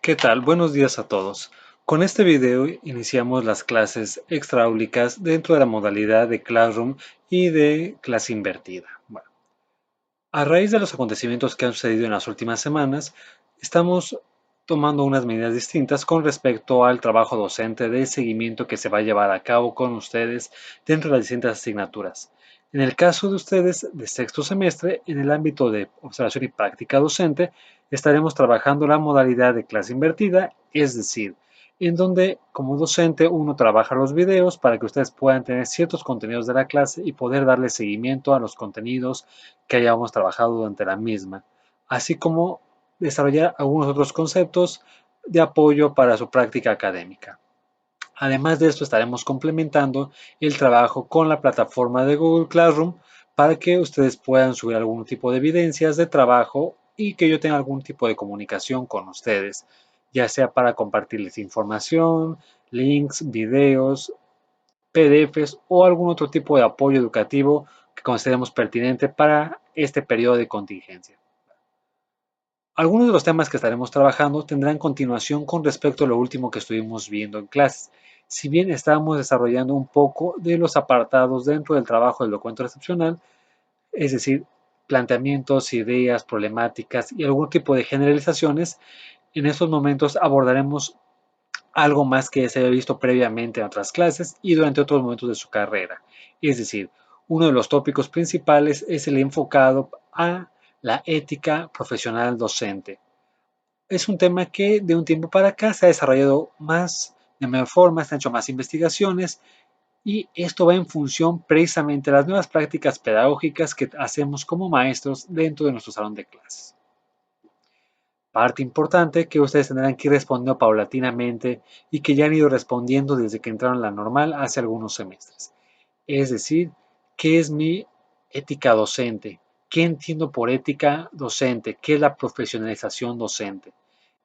¿Qué tal? Buenos días a todos. Con este video iniciamos las clases extraáulicas dentro de la modalidad de Classroom y de clase invertida. Bueno, a raíz de los acontecimientos que han sucedido en las últimas semanas, estamos tomando unas medidas distintas con respecto al trabajo docente de seguimiento que se va a llevar a cabo con ustedes dentro de las distintas asignaturas. En el caso de ustedes de sexto semestre, en el ámbito de observación y práctica docente, estaremos trabajando la modalidad de clase invertida, es decir, en donde como docente uno trabaja los videos para que ustedes puedan tener ciertos contenidos de la clase y poder darle seguimiento a los contenidos que hayamos trabajado durante la misma, así como desarrollar algunos otros conceptos de apoyo para su práctica académica. Además de esto, estaremos complementando el trabajo con la plataforma de Google Classroom para que ustedes puedan subir algún tipo de evidencias de trabajo y que yo tenga algún tipo de comunicación con ustedes, ya sea para compartirles información, links, videos, PDFs o algún otro tipo de apoyo educativo que consideremos pertinente para este periodo de contingencia. Algunos de los temas que estaremos trabajando tendrán continuación con respecto a lo último que estuvimos viendo en clases. Si bien estábamos desarrollando un poco de los apartados dentro del trabajo del documento recepcional, es decir, planteamientos, ideas, problemáticas y algún tipo de generalizaciones, en estos momentos abordaremos algo más que se había visto previamente en otras clases y durante otros momentos de su carrera. Es decir, uno de los tópicos principales es el enfocado a la ética profesional docente. Es un tema que de un tiempo para acá se ha desarrollado más de mejor forma, se han hecho más investigaciones y esto va en función precisamente de las nuevas prácticas pedagógicas que hacemos como maestros dentro de nuestro salón de clases. Parte importante que ustedes tendrán que ir respondiendo paulatinamente y que ya han ido respondiendo desde que entraron a la normal hace algunos semestres. Es decir, ¿qué es mi ética docente? ¿Qué entiendo por ética docente? ¿Qué es la profesionalización docente?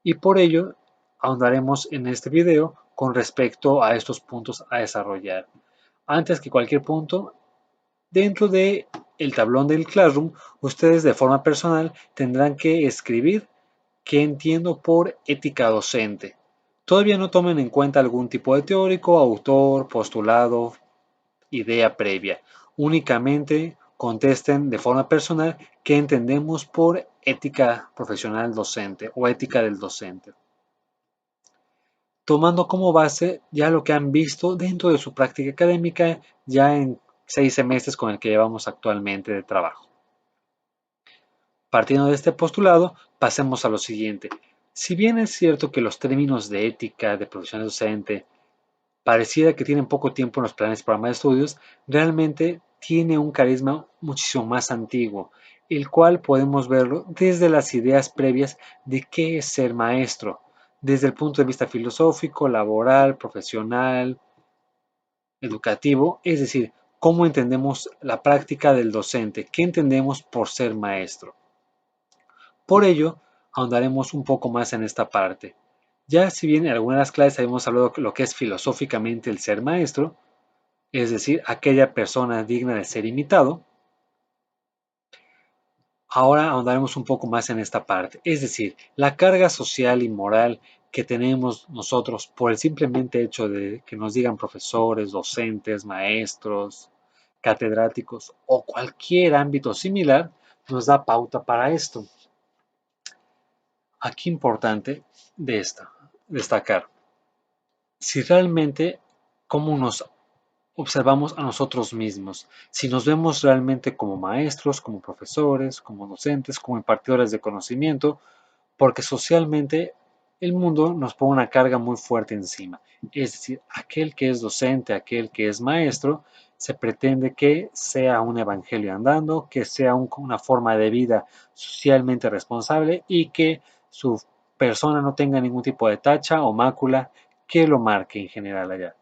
Y por ello ahondaremos en este video con respecto a estos puntos a desarrollar. Antes que cualquier punto, dentro de el tablón del Classroom, ustedes de forma personal tendrán que escribir qué entiendo por ética docente. Todavía no tomen en cuenta algún tipo de teórico, autor, postulado, idea previa. Únicamente contesten de forma personal qué entendemos por ética profesional docente o ética del docente, tomando como base ya lo que han visto dentro de su práctica académica ya en 6 semestres con el que llevamos actualmente de trabajo. Partiendo de este postulado, pasemos a lo siguiente. Si bien es cierto que los términos de ética, de profesión docente, pareciera que tienen poco tiempo en los planes de programa de estudios, realmente tiene un carisma muchísimo más antiguo, el cual podemos verlo desde las ideas previas de qué es ser maestro, desde el punto de vista filosófico, laboral, profesional, educativo, es decir, cómo entendemos la práctica del docente, qué entendemos por ser maestro. Por ello, ahondaremos un poco más en esta parte. Ya si bien en algunas de las clases habíamos hablado de lo que es filosóficamente el ser maestro, es decir, aquella persona digna de ser imitado, ahora ahondaremos un poco más en esta parte, es decir, la carga social y moral que tenemos nosotros por el simplemente hecho de que nos digan profesores, docentes, maestros, catedráticos o cualquier ámbito similar, nos da pauta para esto. Aquí importante destacar, si realmente cómo nos observamos a nosotros mismos, si nos vemos realmente como maestros, como profesores, como docentes, como impartidores de conocimiento, porque socialmente el mundo nos pone una carga muy fuerte encima. Es decir, aquel que es docente, aquel que es maestro, se pretende que sea un evangelio andando, que sea una forma de vida socialmente responsable y que su persona no tenga ningún tipo de tacha o mácula que lo marque en general allá.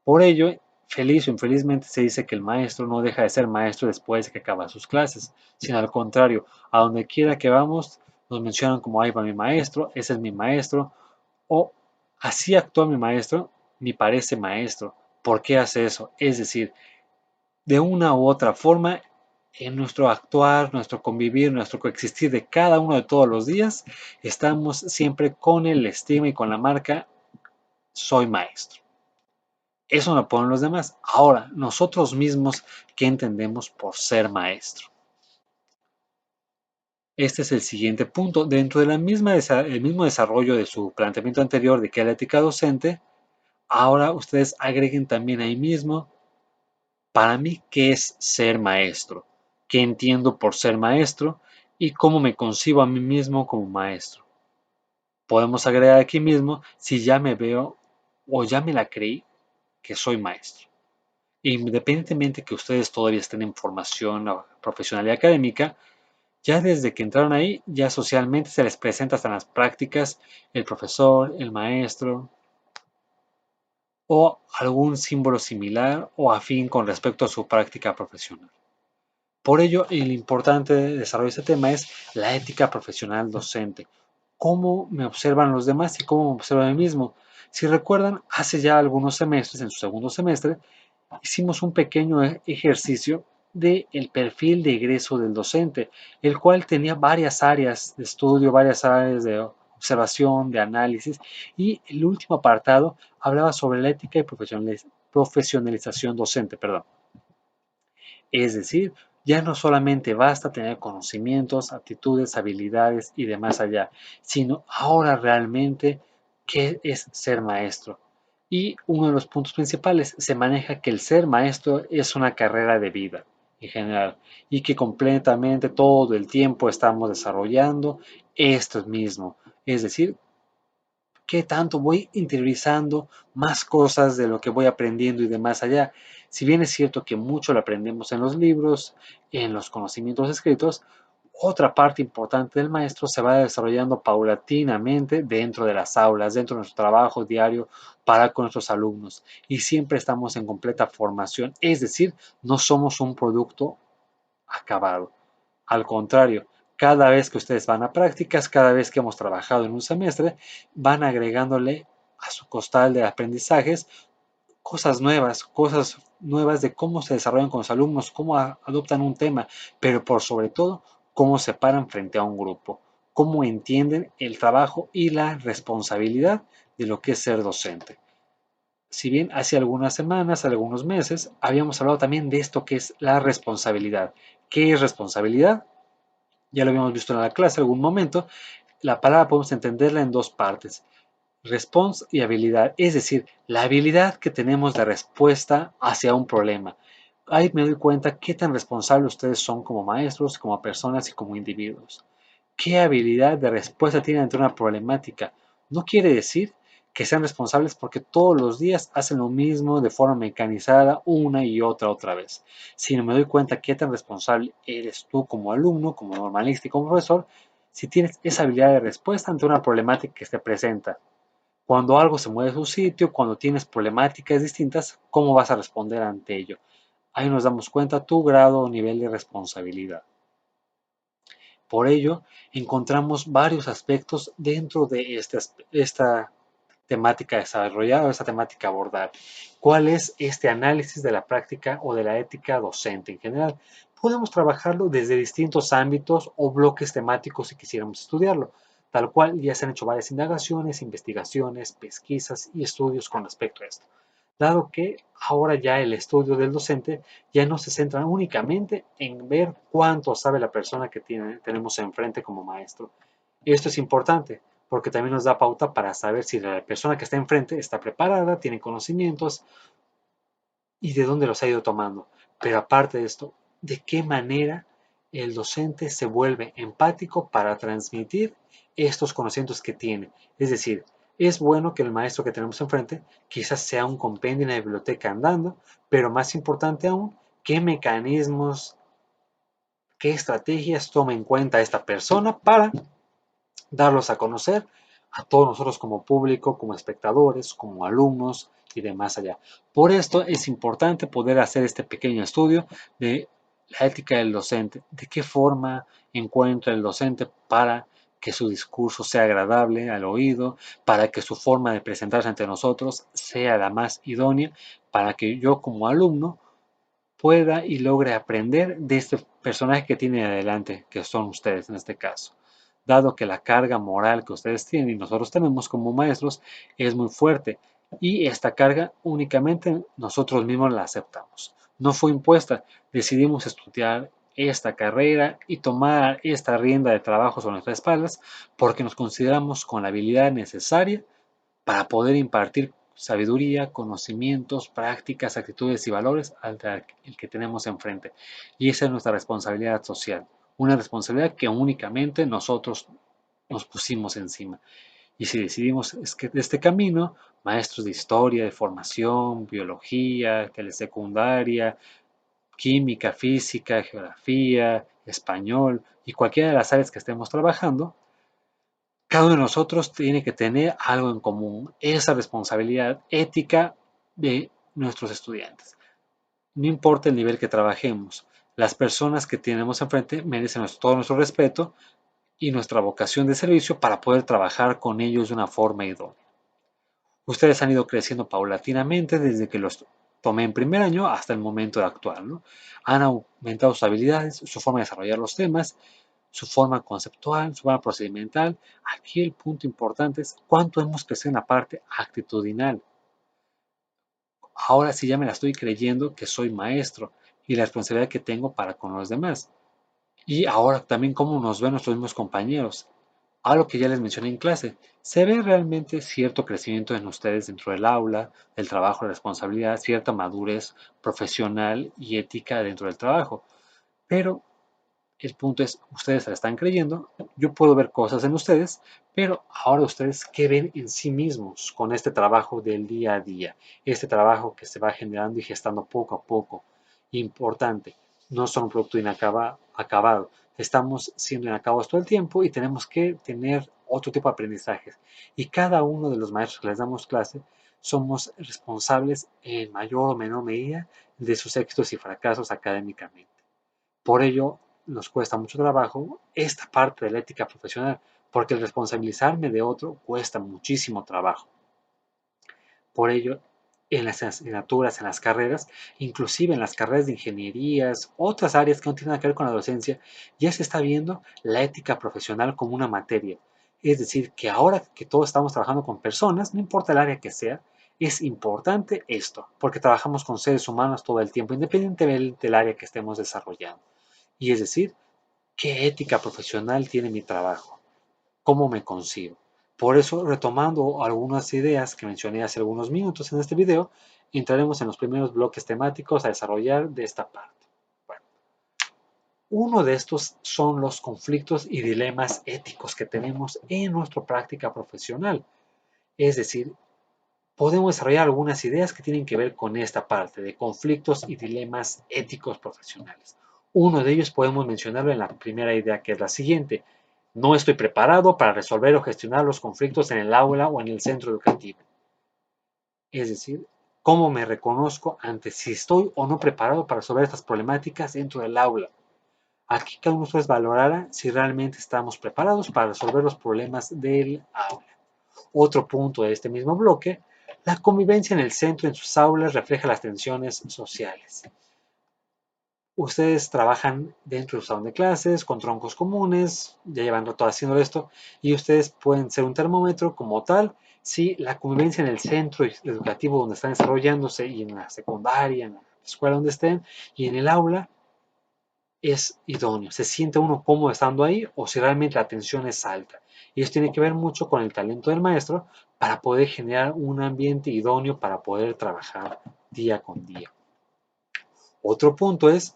Por ello, feliz o infelizmente se dice que el maestro no deja de ser maestro después de que acaba sus clases, sino al contrario, a donde quiera que vamos, nos mencionan como ahí va mi maestro, ese es mi maestro, o así actúa mi maestro, me parece maestro. ¿Por qué hace eso? Es decir, de una u otra forma, En nuestro actuar, nuestro convivir, nuestro coexistir de cada uno de todos los días, estamos siempre con el estigma y con la marca soy maestro. Eso no lo ponen los demás. Ahora, nosotros mismos, ¿qué entendemos por ser maestro? Este es el siguiente punto. Dentro del mismo desarrollo de su planteamiento anterior de que es la ética docente, ahora ustedes agreguen también ahí mismo, para mí, ¿qué es ser maestro? ¿Qué entiendo por ser maestro? ¿Y cómo me concibo a mí mismo como maestro? Podemos agregar aquí mismo si ya me veo o ya me la creí que soy maestro. Independientemente que ustedes todavía estén en formación profesional y académica, ya desde que entraron ahí, ya socialmente se les presenta hasta en las prácticas el profesor, el maestro o algún símbolo similar o afín con respecto a su práctica profesional. Por ello, el importante desarrollo de este tema es la ética profesional docente. ¿Cómo me observan los demás y cómo me observo a mí mismo? Si recuerdan, hace ya algunos semestres, en su segundo semestre, hicimos un pequeño ejercicio del perfil de egreso del docente, el cual tenía varias áreas de estudio, varias áreas de observación, de análisis, y el último apartado hablaba sobre la ética y profesionalización docente, perdón. Es decir, ya no solamente basta tener conocimientos, aptitudes, habilidades y demás allá, sino ahora realmente qué es ser maestro. Y uno de los puntos principales se maneja que el ser maestro es una carrera de vida en general y que completamente todo el tiempo estamos desarrollando esto mismo. Es decir, qué tanto voy interiorizando más cosas de lo que voy aprendiendo y de más allá. Si bien es cierto que mucho lo aprendemos en los libros, en los conocimientos escritos, otra parte importante del maestro se va desarrollando paulatinamente dentro de las aulas, dentro de nuestro trabajo diario para con nuestros alumnos. Y siempre estamos en completa formación, es decir, no somos un producto acabado. Al contrario, cada vez que ustedes van a prácticas, cada vez que hemos trabajado en un semestre, van agregándole a su costal de aprendizajes cosas nuevas de cómo se desarrollan con los alumnos, cómo adoptan un tema, pero por sobre todo, cómo se paran frente a un grupo, cómo entienden el trabajo y la responsabilidad de lo que es ser docente. Si bien hace algunas semanas, algunos meses, habíamos hablado también de esto que es la responsabilidad. ¿Qué es responsabilidad? Ya lo habíamos visto en la clase en algún momento. La palabra podemos entenderla en dos partes, response y habilidad, es decir, la habilidad que tenemos de respuesta hacia un problema. Ahí me doy cuenta qué tan responsables ustedes son como maestros, como personas y como individuos. ¿Qué habilidad de respuesta tienen ante una problemática? No quiere decir que sean responsables porque todos los días hacen lo mismo de forma mecanizada una y otra vez, sino me doy cuenta qué tan responsable eres tú como alumno, como normalista y como profesor, si tienes esa habilidad de respuesta ante una problemática que se presenta. Cuando algo se mueve de su sitio, cuando tienes problemáticas distintas, ¿cómo vas a responder ante ello? Ahí nos damos cuenta tu grado o nivel de responsabilidad. Por ello, encontramos varios aspectos dentro de esta temática desarrollada, esta temática abordar. ¿Cuál es este análisis de la práctica o de la ética docente en general? Podemos trabajarlo desde distintos ámbitos o bloques temáticos si quisiéramos estudiarlo. Tal cual, ya se han hecho varias indagaciones, investigaciones, pesquisas y estudios con respecto a esto, dado que ahora ya el estudio del docente ya no se centra únicamente en ver cuánto sabe la persona que tenemos enfrente como maestro. Esto es importante porque también nos da pauta para saber si la persona que está enfrente está preparada, tiene conocimientos y de dónde los ha ido tomando. Pero aparte de esto, ¿de qué manera el docente se vuelve empático para transmitir estos conocimientos que tiene? Es decir, es bueno que el maestro que tenemos enfrente quizás sea un compendio en la biblioteca andando, pero más importante aún, ¿qué mecanismos, qué estrategias toma en cuenta esta persona para darlos a conocer a todos nosotros como público, como espectadores, como alumnos y demás allá? Por esto es importante poder hacer este pequeño estudio de la ética del docente, de qué forma encuentra el docente para que su discurso sea agradable al oído, para que su forma de presentarse ante nosotros sea la más idónea, para que yo como alumno pueda y logre aprender de este personaje que tiene adelante, que son ustedes en este caso. Dado que la carga moral que ustedes tienen y nosotros tenemos como maestros es muy fuerte y esta carga únicamente nosotros mismos la aceptamos. No fue impuesta, decidimos estudiar esta carrera y tomar esta rienda de trabajo sobre nuestras espaldas porque nos consideramos con la habilidad necesaria para poder impartir sabiduría, conocimientos, prácticas, actitudes y valores al que tenemos enfrente. Y esa es nuestra responsabilidad social, una responsabilidad que únicamente nosotros nos pusimos encima. Y si decidimos este camino, maestros de historia, de formación, biología, telesecundaria, química, física, geografía, español y cualquiera de las áreas que estemos trabajando, cada uno de nosotros tiene que tener algo en común, esa responsabilidad ética de nuestros estudiantes. No importa el nivel que trabajemos, las personas que tenemos enfrente merecen todo nuestro respeto y nuestra vocación de servicio para poder trabajar con ellos de una forma idónea. Ustedes han ido creciendo paulatinamente desde que los tomé en primer año hasta el momento actual, ¿no? Han aumentado sus habilidades, su forma de desarrollar los temas, su forma conceptual, su forma procedimental. Aquí el punto importante es cuánto hemos crecido en la parte actitudinal. Ahora sí ya me la estoy creyendo que soy maestro y la responsabilidad que tengo para con los demás. Y ahora también cómo nos ven nuestros mismos compañeros. Algo que ya les mencioné en clase, se ve realmente cierto crecimiento en ustedes dentro del aula, del trabajo, de responsabilidad, cierta madurez profesional y ética dentro del trabajo. Pero el punto es, ustedes se la están creyendo, yo puedo ver cosas en ustedes, pero ahora ustedes, ¿qué ven en sí mismos con este trabajo del día a día? Este trabajo que se va generando y gestando poco a poco. Importante, no son un producto acabado. Estamos siendo inacabados todo el tiempo y tenemos que tener otro tipo de aprendizajes. Y cada uno de los maestros que les damos clase somos responsables en mayor o menor medida de sus éxitos y fracasos académicamente. Por ello, nos cuesta mucho trabajo esta parte de la ética profesional, porque el responsabilizarme de otro cuesta muchísimo trabajo. Por ello, en las asignaturas, en las carreras, inclusive en las carreras de ingenierías, otras áreas que no tienen nada que ver con la docencia, ya se está viendo la ética profesional como una materia. Es decir, que ahora que todos estamos trabajando con personas, no importa el área que sea, es importante esto, porque trabajamos con seres humanos todo el tiempo, independientemente del área que estemos desarrollando. Y es decir, ¿qué ética profesional tiene mi trabajo? ¿Cómo me concibo? Por eso, retomando algunas ideas que mencioné hace algunos minutos en este video, entraremos en los primeros bloques temáticos a desarrollar de esta parte. Bueno, uno de estos son los conflictos y dilemas éticos que tenemos en nuestra práctica profesional. Es decir, podemos desarrollar algunas ideas que tienen que ver con esta parte de conflictos y dilemas éticos profesionales. Uno de ellos podemos mencionarlo en la primera idea, que es la siguiente. No estoy preparado para resolver o gestionar los conflictos en el aula o en el centro educativo. Es decir, cómo me reconozco ante si estoy o no preparado para resolver estas problemáticas dentro del aula. Aquí cada uno de ustedes valorará si realmente estamos preparados para resolver los problemas del aula. Otro punto de este mismo bloque, la convivencia en el centro en sus aulas refleja las tensiones sociales. Ustedes trabajan dentro de su salón de clases, con troncos comunes, ya llevan rato haciendo esto, y ustedes pueden ser un termómetro como tal si la convivencia en el centro educativo donde están desarrollándose y en la secundaria, en la escuela donde estén, y en el aula es idóneo. ¿Se siente uno cómodo estando ahí o si realmente la tensión es alta? Y esto tiene que ver mucho con el talento del maestro para poder generar un ambiente idóneo para poder trabajar día con día. Otro punto es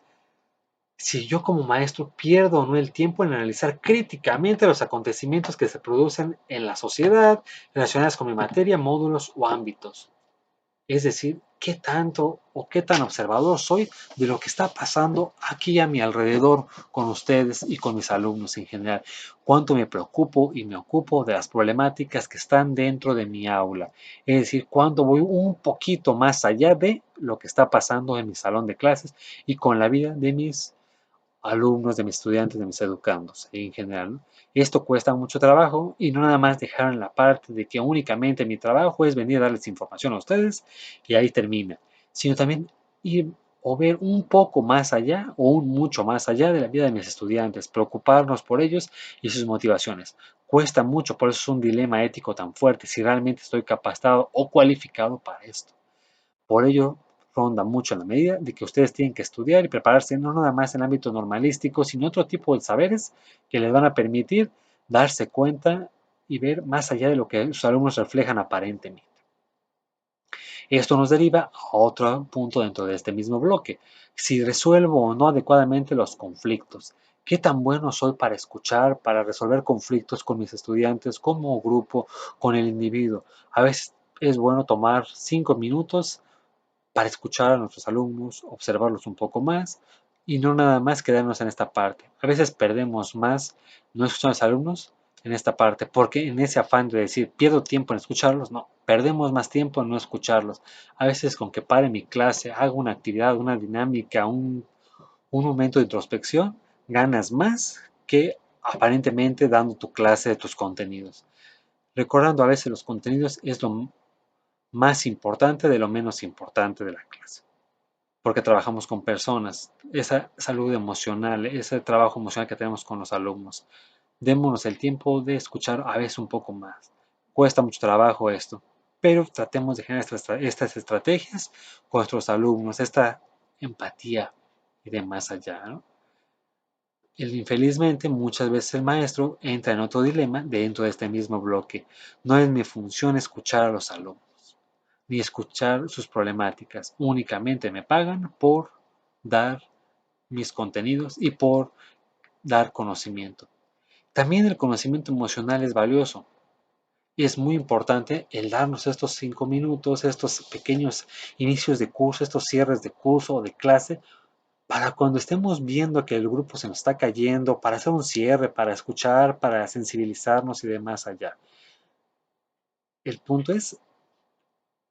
si yo como maestro pierdo o no el tiempo en analizar críticamente los acontecimientos que se producen en la sociedad relacionados con mi materia, módulos o ámbitos. Es decir, qué tanto o qué tan observador soy de lo que está pasando aquí a mi alrededor con ustedes y con mis alumnos en general. Cuánto me preocupo y me ocupo de las problemáticas que están dentro de mi aula. Es decir, cuánto voy un poquito más allá de lo que está pasando en mi salón de clases y con la vida de mis alumnos, de mis estudiantes, de mis educandos en general, ¿no? Esto cuesta mucho trabajo y no nada más dejar en la parte de que únicamente mi trabajo es venir a darles información a ustedes y ahí termina, sino también ir o ver un poco más allá o un mucho más allá de la vida de mis estudiantes, preocuparnos por ellos y sus motivaciones. Cuesta mucho, por eso es un dilema ético tan fuerte, si realmente estoy capacitado o cualificado para esto. Por ello, ronda mucho en la medida de que ustedes tienen que estudiar y prepararse no nada más en el ámbito normalístico, sino otro tipo de saberes que les van a permitir darse cuenta y ver más allá de lo que sus alumnos reflejan aparentemente. Esto nos deriva a otro punto dentro de este mismo bloque. Si resuelvo o no adecuadamente los conflictos, ¿qué tan bueno soy para escuchar, para resolver conflictos con mis estudiantes, como grupo, con el individuo? A veces es bueno tomar 5 minutos para escuchar a nuestros alumnos, observarlos un poco más y no nada más quedarnos en esta parte. A veces perdemos más no escuchando a los alumnos en esta parte, porque en ese afán de decir pierdo tiempo en escucharlos, no, perdemos más tiempo en no escucharlos. A veces con que pare mi clase, haga una actividad, una dinámica, un momento de introspección, ganas más que aparentemente dando tu clase de tus contenidos. Recordando a veces los contenidos es lo más importante de lo menos importante de la clase, porque trabajamos con personas, esa salud emocional, ese trabajo emocional que tenemos con los alumnos. Démonos el tiempo de escuchar a veces un poco más. Cuesta mucho trabajo esto, pero tratemos de generar estas estrategias con nuestros alumnos, esta empatía y de más allá, ¿no? Infelizmente, muchas veces el maestro entra en otro dilema dentro de este mismo bloque. No es mi función escuchar a los alumnos ni escuchar sus problemáticas. Únicamente me pagan por dar mis contenidos y por dar conocimiento. También el conocimiento emocional es valioso. Y es muy importante el darnos estos 5 minutos, estos pequeños inicios de curso, estos cierres de curso o de clase, para cuando estemos viendo que el grupo se nos está cayendo, para hacer un cierre, para escuchar, para sensibilizarnos y demás allá. El punto es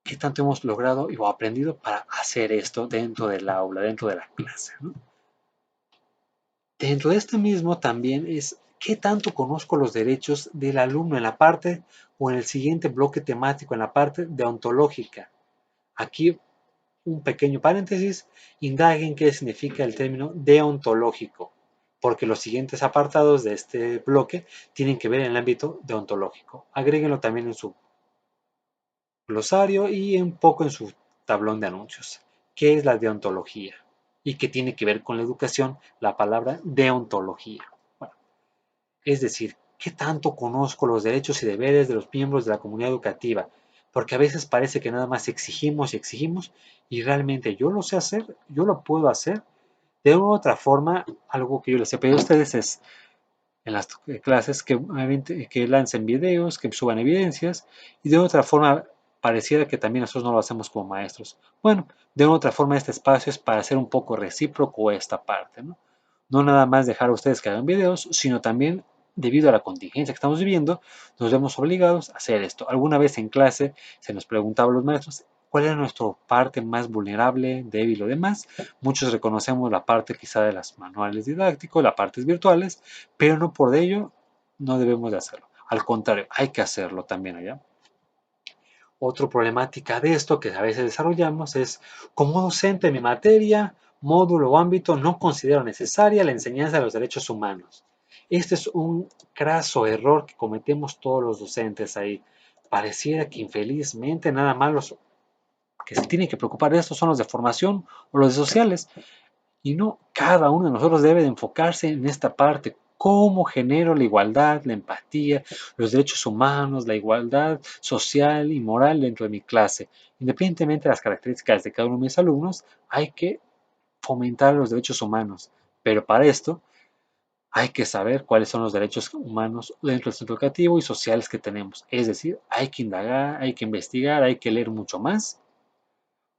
qué tanto hemos logrado o aprendido para hacer esto dentro del aula, dentro de la clase, ¿no? Dentro de este mismo también es qué tanto conozco los derechos del alumno en la parte o en el siguiente bloque temático, en la parte deontológica. Aquí un pequeño paréntesis, indaguen qué significa el término deontológico, porque los siguientes apartados de este bloque tienen que ver en el ámbito deontológico. Agréguenlo también en su glosario y un poco en su tablón de anuncios. ¿Qué es la deontología? Y qué tiene que ver con la educación, la palabra deontología. Bueno, es decir, ¿qué tanto conozco los derechos y deberes de los miembros de la comunidad educativa? Porque a veces parece que nada más exigimos y exigimos y realmente yo lo sé hacer, yo lo puedo hacer. De una u otra forma, algo que yo les he pedido a ustedes es en las clases que lancen videos, que suban evidencias, y de otra forma pareciera que también nosotros no lo hacemos como maestros. Bueno, de otra forma este espacio es para hacer un poco recíproco esta parte, ¿no? No nada más dejar a ustedes que hagan videos, sino también debido a la contingencia que estamos viviendo, nos vemos obligados a hacer esto. Alguna vez en clase se nos preguntaba a los maestros cuál era nuestra parte más vulnerable, débil o demás. Muchos reconocemos la parte quizá de las manuales didácticos, las partes virtuales, pero no por ello no debemos de hacerlo. Al contrario, hay que hacerlo también allá. Otra problemática de esto que a veces desarrollamos es, como docente en mi materia, módulo o ámbito, no considero necesaria la enseñanza de los derechos humanos. Este es un craso error que cometemos todos los docentes ahí. Pareciera que infelizmente nada más los que se tienen que preocupar de esto son los de formación o los de sociales. Y no, cada uno de nosotros debe de enfocarse en esta parte. ¿Cómo genero la igualdad, la empatía, los derechos humanos, la igualdad social y moral dentro de mi clase? Independientemente de las características de cada uno de mis alumnos, hay que fomentar los derechos humanos. Pero para esto hay que saber cuáles son los derechos humanos dentro del centro educativo y sociales que tenemos. Es decir, hay que indagar, hay que investigar, hay que leer mucho más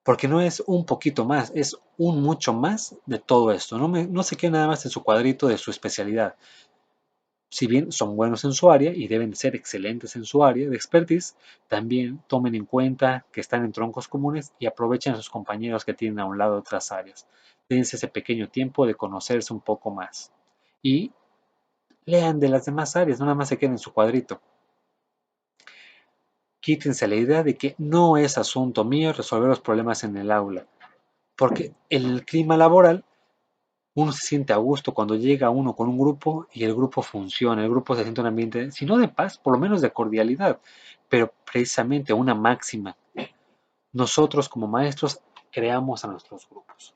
porque no es un poquito más, es un mucho más de todo esto. No se quede nada más en su cuadrito de su especialidad. Si bien son buenos en su área y deben ser excelentes en su área de expertise, también tomen en cuenta que están en troncos comunes y aprovechen a sus compañeros que tienen a un lado otras áreas. Dense ese pequeño tiempo de conocerse un poco más. Y lean de las demás áreas, no nada más se queden en su cuadrito. Quítense la idea de que no es asunto mío resolver los problemas en el aula, porque en el clima laboral uno se siente a gusto cuando llega uno con un grupo y el grupo funciona, el grupo se siente un ambiente, si no de paz, por lo menos de cordialidad, pero precisamente una máxima. Nosotros como maestros creamos a nuestros grupos.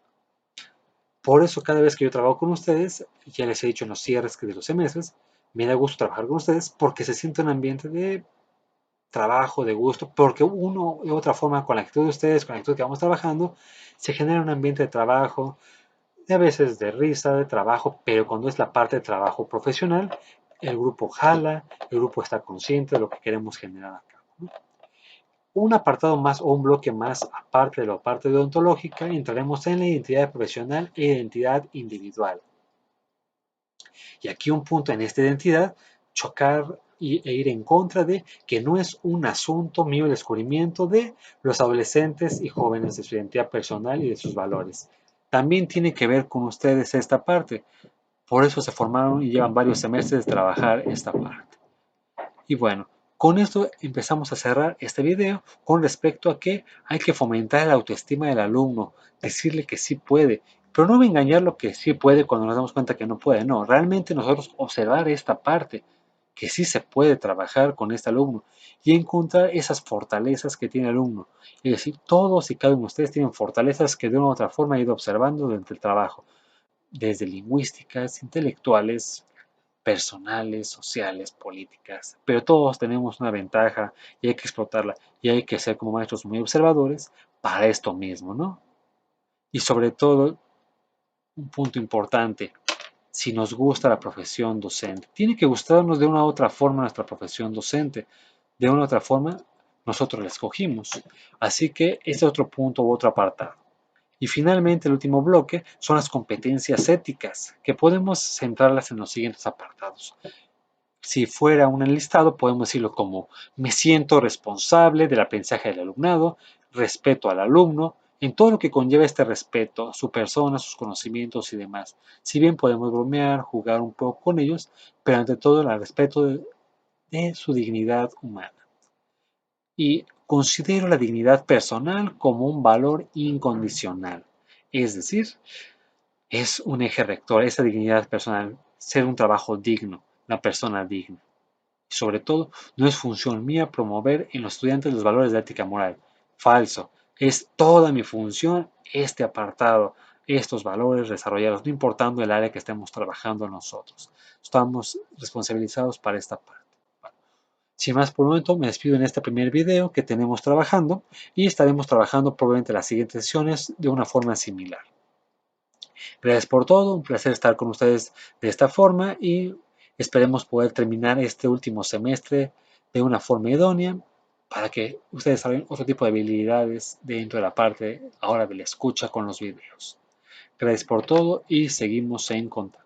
Por eso cada vez que yo trabajo con ustedes, ya les he dicho en los cierres de los semestres, me da gusto trabajar con ustedes porque se siente un ambiente de trabajo, de gusto, porque uno de otra forma con la actitud de ustedes, con la actitud que vamos trabajando, se genera un ambiente de trabajo, de a veces de risa, de trabajo, pero cuando es la parte de trabajo profesional, el grupo jala, el grupo está consciente de lo que queremos generar acá, ¿no? Un apartado más o un bloque más aparte de la parte deontológica, entraremos en la identidad profesional e identidad individual. Y aquí un punto en esta identidad, chocar e ir en contra de que no es un asunto mío el descubrimiento de los adolescentes y jóvenes de su identidad personal y de sus valores. También tiene que ver con ustedes esta parte. Por eso se formaron y llevan varios semestres de trabajar esta parte. Y bueno, con esto empezamos a cerrar este video con respecto a que hay que fomentar la autoestima del alumno, decirle que sí puede, pero no engañarlo que sí puede cuando nos damos cuenta que no puede. No, realmente nosotros observar esta parte, que sí se puede trabajar con este alumno y encontrar esas fortalezas que tiene el alumno. Es decir, todos y cada uno de ustedes tienen fortalezas que de una u otra forma he ido observando durante el trabajo, desde lingüísticas, intelectuales, personales, sociales, políticas, pero todos tenemos una ventaja y hay que explotarla y hay que ser como maestros muy observadores para esto mismo, ¿no? Y sobre todo, un punto importante, si nos gusta la profesión docente, tiene que gustarnos de una u otra forma nuestra profesión docente, de una u otra forma nosotros la escogimos, así que ese es otro punto u otro apartado. Y finalmente, el último bloque son las competencias éticas, que podemos centrarlas en los siguientes apartados. Si fuera un enlistado, podemos decirlo como me siento responsable del aprendizaje del alumnado, respeto al alumno, en todo lo que conlleva este respeto, su persona, sus conocimientos y demás. Si bien podemos bromear, jugar un poco con ellos, pero ante todo el respeto de su dignidad humana. Y considero la dignidad personal como un valor incondicional. Es decir, es un eje rector, esa dignidad personal, ser un trabajo digno, una persona digna. Sobre todo, no es función mía promover en los estudiantes los valores de ética moral. Falso. Es toda mi función este apartado, estos valores desarrollados, no importando el área que estemos trabajando nosotros. Estamos responsabilizados para esta parte. Bueno, sin más por el momento, me despido en este primer video que tenemos trabajando y estaremos trabajando probablemente las siguientes sesiones de una forma similar. Gracias por todo, un placer estar con ustedes de esta forma y esperemos poder terminar este último semestre de una forma idónea para que ustedes desarrollen otro tipo de habilidades dentro de la parte ahora de la escucha con los videos. Gracias por todo y seguimos en contacto.